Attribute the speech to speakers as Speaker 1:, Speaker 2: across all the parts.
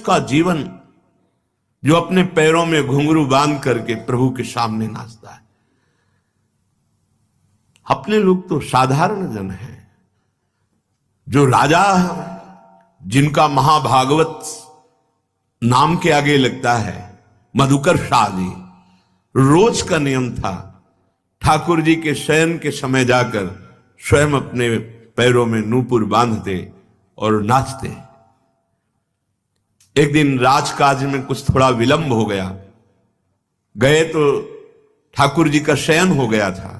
Speaker 1: उसका जीवन जो अपने पैरों में घुंघरू बांध करके प्रभु के सामने नाचता है। अपने लोग तो साधारण जन हैं, जो राजा जिनका महाभागवत नाम के आगे लगता है, मधुकर शाह जी, रोज का नियम था ठाकुर जी के शयन के समय जाकर स्वयं अपने पैरों में नूपुर बांधते और नाचते। एक दिन राजकाज में कुछ थोड़ा विलंब हो गया, गए तो ठाकुर जी का शयन हो गया था।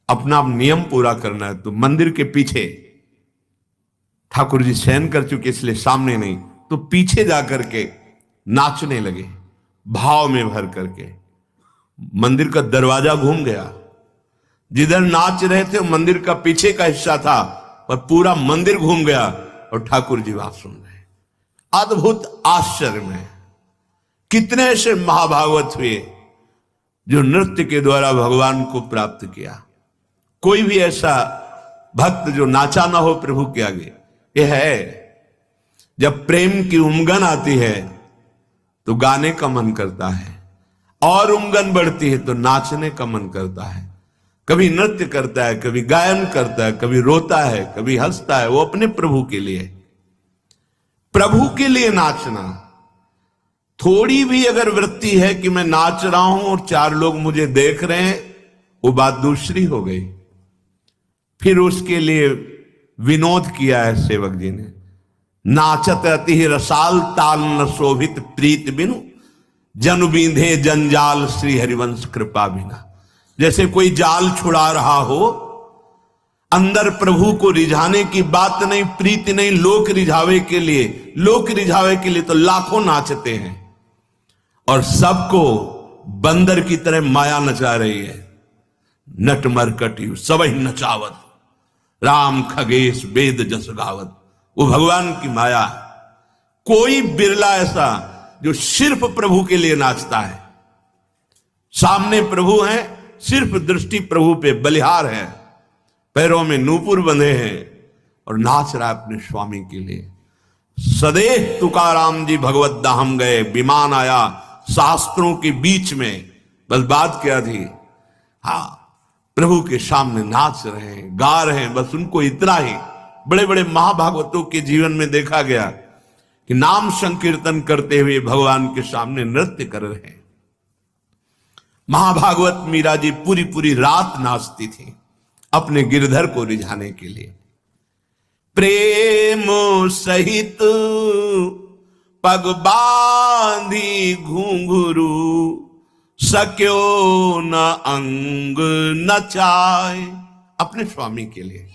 Speaker 1: अपना नियम पूरा करना है तो मंदिर के पीछे, ठाकुर जी शयन कर चुके इसलिए सामने नहीं, तो पीछे जाकर के नाचने लगे भाव में भर करके। मंदिर का दरवाजा घूम गया, जिधर नाच रहे थे मंदिर का पीछे का हिस्सा था और पूरा मंदिर घूम गया और ठाकुर जी बात सुन रहे। अद्भुत आश्चर्य में कितने ऐसे महाभागवत हुए जो नृत्य के द्वारा भगवान को प्राप्त किया। कोई भी ऐसा भक्त जो नाचा ना हो प्रभु के आगे। यह है जब प्रेम की उमंगन आती है तो गाने का मन करता है, और उमंगन बढ़ती है तो नाचने का मन करता है। कभी नृत्य करता है, कभी गायन करता है, कभी रोता है, कभी हंसता है। वो अपने प्रभु के लिए, प्रभु के लिए नाचना। थोड़ी भी अगर वृत्ति है कि मैं नाच रहा हूं और चार लोग मुझे देख रहे हैं, वो बात दूसरी हो गई। फिर उसके लिए विनोद किया है सेवक जी ने, नाचत अति रसाल ताल न शोभित प्रीत बिनु, जन बींधे जंजाल श्री हरिवंश कृपा बिना। जैसे कोई जाल छुड़ा रहा हो, अंदर प्रभु को रिझाने की बात नहीं, प्रीति नहीं, लोक रिझावे के लिए, लोक रिझावे के लिए तो लाखों नाचते हैं और सबको बंदर की तरह माया नचा रही है। नट मरकटी सबही नचावत, राम खगेश वेद जस गावत। वो भगवान की माया। कोई बिरला ऐसा जो सिर्फ प्रभु के लिए नाचता है। सामने प्रभु हैं, सिर्फ दृष्टि प्रभु पे बलिहार है, पैरों में नूपुर बंधे हैं और नाच रहा है अपने स्वामी के लिए। सदैव तुकाराम जी भगवत धाम गए, विमान आया शास्त्रों के बीच में। बस बात क्या थी, हाँ प्रभु के सामने नाच रहे हैं, गा रहे हैं, बस उनको इतना ही। बड़े बड़े महाभागवतों के जीवन में देखा गया कि नाम संकीर्तन करते हुए भगवान के सामने नृत्य कर रहे हैं। महाभागवत मीरा जी पूरी पूरी रात नाचती थी अपने गिरधर को रिझाने के लिए। प्रेम सहित पग बांधी घुंघरू, सक्यो न अंग नचाए। अपने स्वामी के लिए।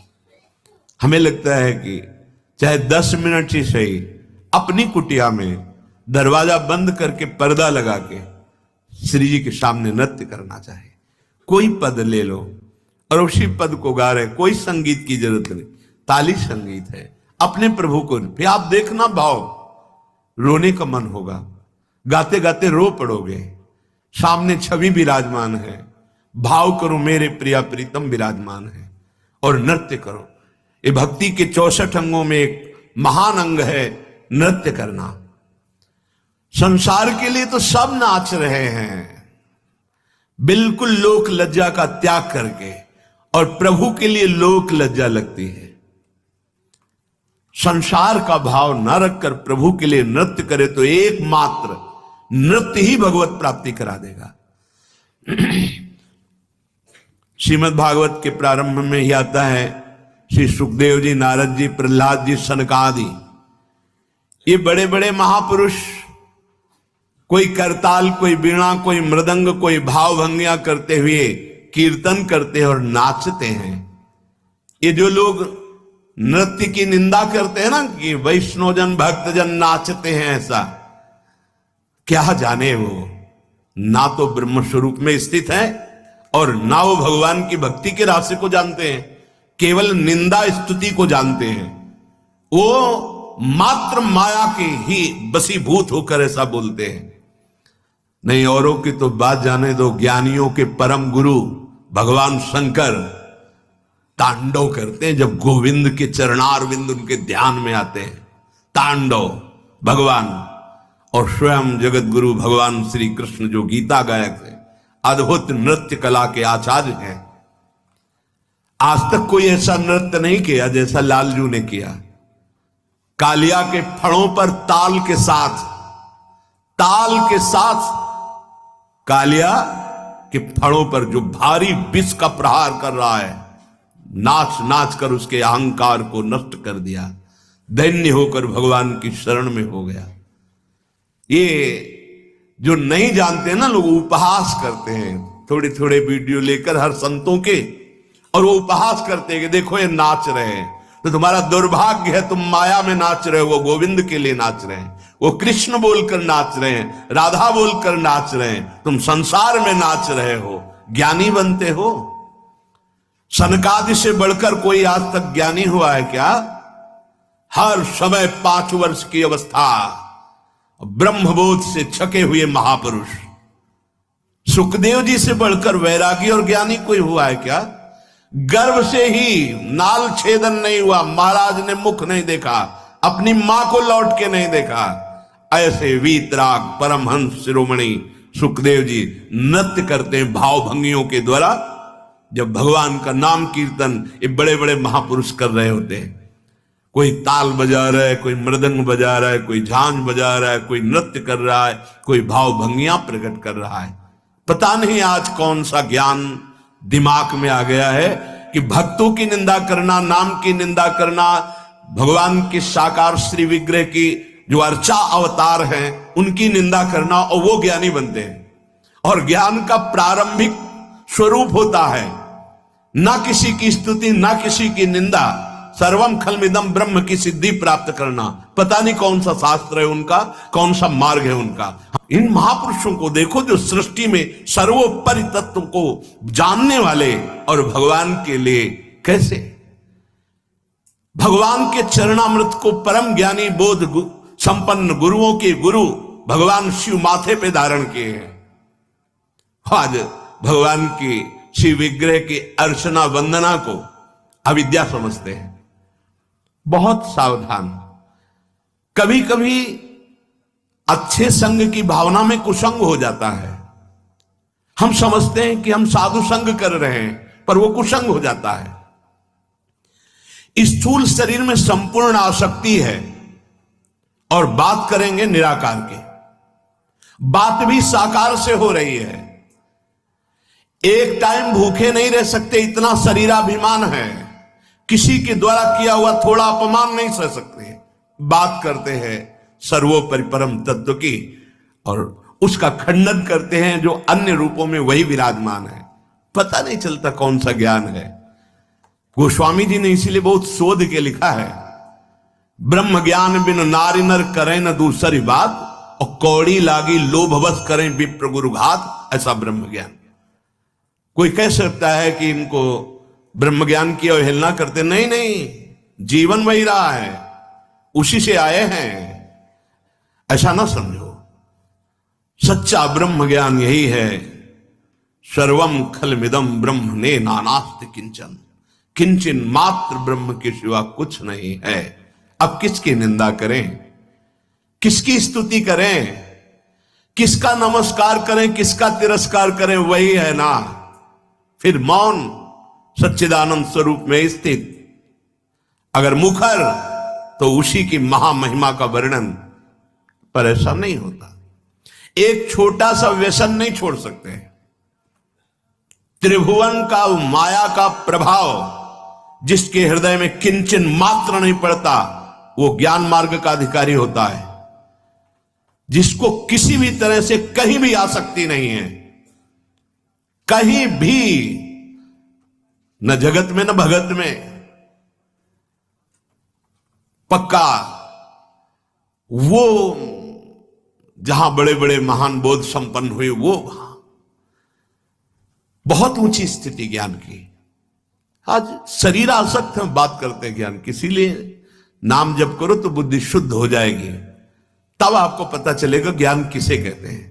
Speaker 1: हमें लगता है कि चाहे 10 मिनट ही सही अपनी कुटिया में दरवाजा बंद करके पर्दा लगा के श्री जी के सामने नृत्य करना चाहिए। कोई पद ले लो और उसी पद को गा रहे, कोई संगीत की जरूरत नहीं, ताली संगीत है। अपने प्रभु को फिर आप देखना, भाव रोने का मन होगा, गाते गाते रो पड़ोगे। सामने छवि विराजमान है, भाव करो मेरे प्रिया प्रीतम विराजमान है और नृत्य करो। ये भक्ति के 64 अंगों में एक महान अंग है नृत्य करना। संसार के लिए तो सब नाच रहे हैं बिल्कुल लोक लज्जा का त्याग करके, और प्रभु के लिए लोक लज्जा लगती है। संसार का भाव न रखकर प्रभु के लिए नृत्य करे तो एकमात्र नृत्य ही भगवत प्राप्ति करा देगा। श्रीमद् भागवत के प्रारंभ में ही आता है, श्री सुखदेव जी, नारद जी, प्रहलाद जी, सनकादि, ये बड़े बड़े महापुरुष, कोई करताल, कोई बीणा, कोई मृदंग, कोई भाव भंगिया करते हुए कीर्तन करते हैं और नाचते हैं। ये जो लोग नृत्य की निंदा करते हैं ना कि वैष्णवजन भक्तजन नाचते हैं, ऐसा क्या जाने वो ना तो ब्रह्म स्वरूप में स्थित है और ना वो भगवान की भक्ति के रास्ते को जानते हैं, केवल निंदा स्तुति को जानते हैं। वो मात्र माया के ही बसीभूत होकर ऐसा बोलते हैं। नहीं, औरों की तो बात जाने दो। ज्ञानियों के परम गुरु भगवान शंकर तांडव करते हैं जब गोविंद के चरणारविंद उनके ध्यान में आते हैं। तांडव भगवान और स्वयं जगत गुरु भगवान श्री कृष्ण जो गीता गायक है, अद्भुत नृत्य कला के आचार्य हैं। आज तक कोई ऐसा नृत्य नहीं किया जैसा लालजू ने किया। कालिया के फणों पर ताल के साथ कालिया के फणों पर जो भारी विष का प्रहार कर रहा है, नाच नाच कर उसके अहंकार को नष्ट कर दिया, दैन्य होकर भगवान की शरण में हो गया। ये जो नहीं जानते ना लोग, उपहास करते हैं, थोड़े थोड़े वीडियो लेकर हर संतों के, और वो उपहास करते हैं कि देखो ये नाच रहे हैं। तो तुम्हारा दुर्भाग्य है, तुम माया में नाच रहे हो, वो गोविंद के लिए नाच रहे हैं, वो कृष्ण बोलकर नाच रहे हैं, राधा बोलकर नाच रहे हैं, तुम संसार में नाच रहे हो, ज्ञानी बनते हो। सनकादि से बढ़कर कोई आज तक ज्ञानी हुआ है क्या? हर समय 5 वर्ष की अवस्था ब्रह्मबोध से छके हुए महापुरुष। सुखदेव जी से बढ़कर वैरागी और ज्ञानी कोई हुआ है क्या? गर्भ से ही नाल छेदन नहीं हुआ, महाराज ने मुख नहीं देखा, अपनी मां को लौट के नहीं देखा, ऐसे वीतराग परमहंस शिरोमणि सुखदेव जी नृत्य करते हैं भाव भंगियों के द्वारा। जब भगवान का नाम कीर्तन ये बड़े बड़े महापुरुष कर रहे होते हैं, कोई ताल बजा रहा है, कोई मृदंग बजा रहा है, कोई झांझ बजा रहा है, कोई नृत्य कर रहा है, कोई भाव भंगियां प्रकट कर रहा है। पता नहीं आज कौन सा ज्ञान दिमाग में आ गया है कि भक्तों की निंदा करना, नाम की निंदा करना, भगवान के साकार श्री विग्रह की जो अर्चा अवतार हैं उनकी निंदा करना, और वो ज्ञानी बनते हैं। और ज्ञान का प्रारंभिक स्वरूप होता है ना किसी की स्तुति, ना किसी की निंदा, सर्वम खलमिदम ब्रह्म की सिद्धि प्राप्त करना। पता नहीं कौन सा शास्त्र है उनका, कौन सा मार्ग है उनका। इन महापुरुषों को देखो जो सृष्टि में सर्वोपरि तत्व को जानने वाले, और भगवान के लिए कैसे भगवान के चरणामृत को परम ज्ञानी बोध संपन्न गुरुओं के गुरु भगवान शिव माथे पे धारण किए हैं। आज भगवान की शिव विग्रह की अर्चना वंदना को अविद्या समझते हैं। बहुत सावधान। कभी कभी अच्छे संग की भावना में कुसंग हो जाता है। हम समझते हैं कि हम साधु संग कर रहे हैं, पर वो कुसंग हो जाता है। स्थूल शरीर में संपूर्ण आसक्ति है, और बात करेंगे निराकार की। बात भी साकार से हो रही है। एक टाइम भूखे नहीं रह सकते, इतना शरीराभिमान है। किसी के द्वारा किया हुआ थोड़ा अपमान नहीं सह सकते। बात करते हैं सर्वोपरि परम तत्व की, और उसका खंडन करते हैं जो अन्य रूपों में वही विराजमान है। पता नहीं चलता कौन सा ज्ञान है। गोस्वामी जी ने इसीलिए बहुत शोध के लिखा है, ब्रह्म ज्ञान बिन नारी नर करें न दूसरी बात, और कौड़ी लागी लोभवश करें विप्र गुरु घात। ऐसा ब्रह्म ज्ञान। कोई कह सकता है कि इनको ब्रह्म ज्ञान की अवहेलना करते, नहीं नहीं, जीवन वही रहा है, उसी से आए हैं, ऐसा ना समझो। सच्चा ब्रह्म ज्ञान यही है, सर्वम खलमिदम ब्रह्म ने नानास्ति किंचन, किंचन मात्र ब्रह्म के सिवा कुछ नहीं है। अब किसकी निंदा करें, किसकी स्तुति करें, किसका नमस्कार करें, किसका तिरस्कार करें? वही है ना। फिर मौन सच्चिदानंद स्वरूप में स्थित, अगर मुखर तो उसी की महामहिमा का वर्णन, पर ऐसा नहीं होता। एक छोटा सा व्यसन नहीं छोड़ सकते। त्रिभुवन का माया का प्रभाव जिसके हृदय में किंचन मात्र नहीं पड़ता, वो ज्ञान मार्ग का अधिकारी होता है। जिसको किसी भी तरह से कहीं भी आसक्ति नहीं है, कहीं भी, न जगत में न भगत में, पक्का वो जहां बड़े बड़े महान बोध संपन्न हुए, वो बहुत ऊंची स्थिति ज्ञान की। आज शरीर आसक्त हम बात करते हैं ज्ञान की, इसीलिए नाम जप करो तो बुद्धि शुद्ध हो जाएगी। तब आपको पता चलेगा ज्ञान किसे कहते हैं।